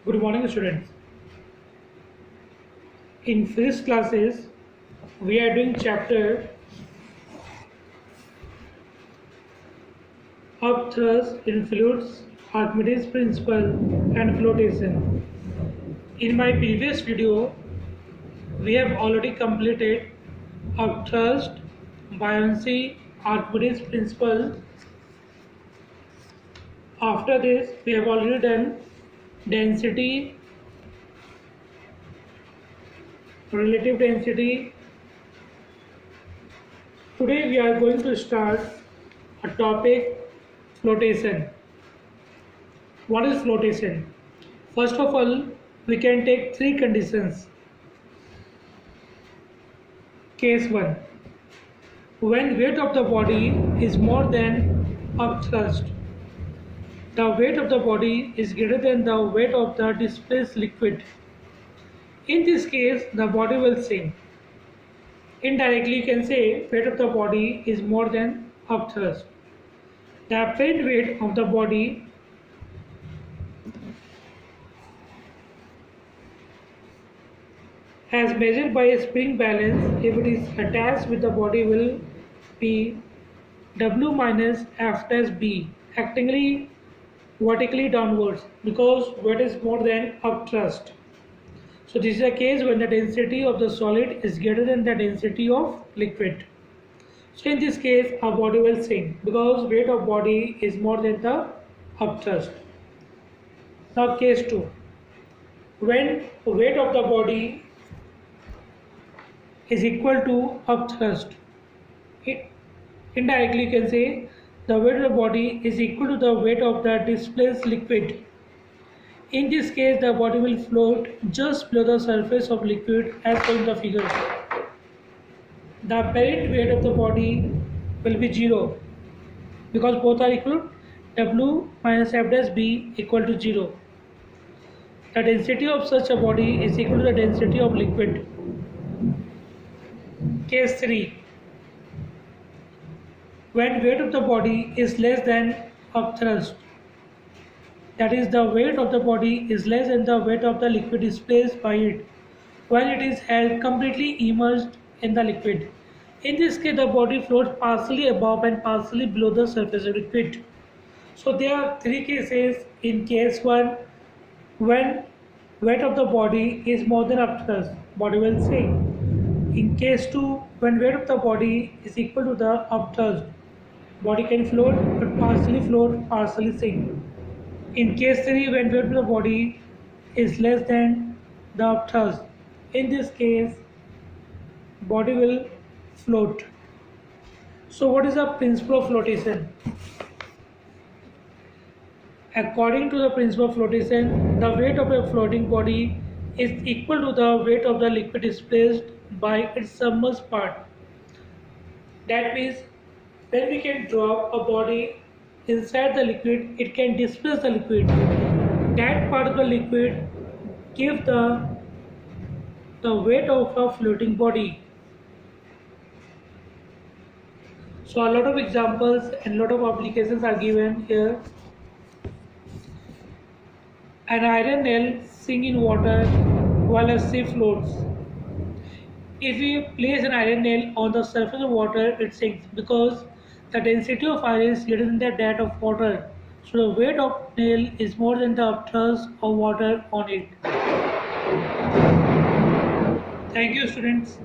Good morning, students. In physics classes, we are doing chapter upthrust in fluids, Archimedes principle, and flotation. In my previous video, we have already completed upthrust, buoyancy, Archimedes principle. After this, we have already done density, relative density. Today we are going to start a topic, flotation. What is flotation? First of all, we can take three conditions. Case 1. When weight of the body is more than upthrust, the weight of the body is greater than the weight of the displaced liquid. In this case, the body will sink. Indirectly, you can say weight of the body is more than upthrust. The apparent weight of the body as measured by a spring balance, if it is attached with the body, will be W minus F dash B, actingly vertically downwards because weight is more than upthrust. So this is a case when the density of the solid is greater than the density of liquid. So in this case, our body will sink because weight of body is more than the upthrust. Now case 2. When weight of the body is equal to upthrust, indirectly you can say the weight of the body is equal to the weight of the displaced liquid. In this case, the body will float just below the surface of liquid as shown in the figure. The apparent weight of the body will be 0 because both are equal. W minus F dash B equal to 0. The density of such a body is equal to the density of liquid. Case 3. When weight of the body is less than upthrust, that is, the weight of the body is less than the weight of the liquid displaced by it, while it is held completely immersed in the liquid. In this case, the body floats partially above and partially below the surface of liquid. So there are three cases. In case 1, when weight of the body is more than upthrust, body will sink. In case 2, when weight of the body is equal to the upthrust, body can float but partially sink. In case 3, when weight of the body is less than the upthrust, in this case, body will float. So what is the principle of flotation? According to the principle of flotation, the weight of a floating body is equal to the weight of the liquid displaced by its submerged part. That means when we can drop a body inside the liquid, it can displace the liquid. That part of the liquid gives the weight of a floating body. So a lot of examples and lot of applications are given here. An iron nail sinks in water while a ship floats. If we place an iron nail on the surface of water, it sinks because the density of iron is greater than that of water. So the weight of nail is more than the upthrust of water on it. Thank you, students.